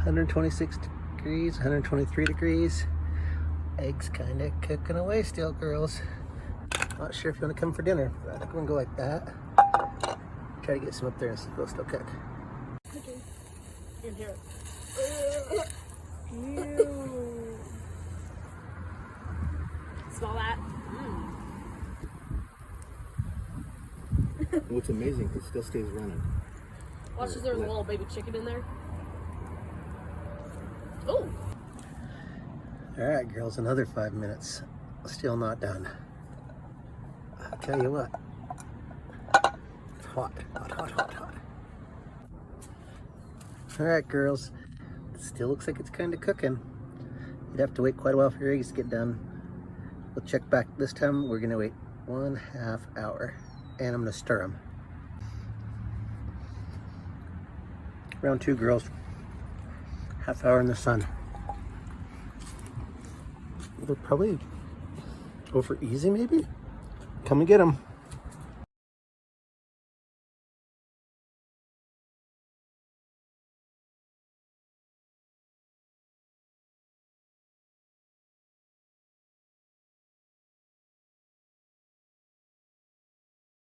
126 degrees, 123 degrees. Eggs kind of cooking away still, girls. Not sure if you want to come for dinner, but I think we're gonna go like that. Try to get some up there and see if they'll still cook. In here. Ew. Smell that? What's amazing, it still stays running. Watch as there's a little baby chicken in there. Oh! Alright, girls, another 5 minutes. Still not done. I'll tell you what. It's hot, hot, hot, hot, hot. Alright, girls. It still looks like it's kind of cooking. You'd have to wait quite a while for your eggs to get done. We'll check back this time. We're going to wait 1/2 hour. And I'm going to stir them. Round 2, girls. 1/2 hour in the sun. They're probably over easy, maybe? Come and get them.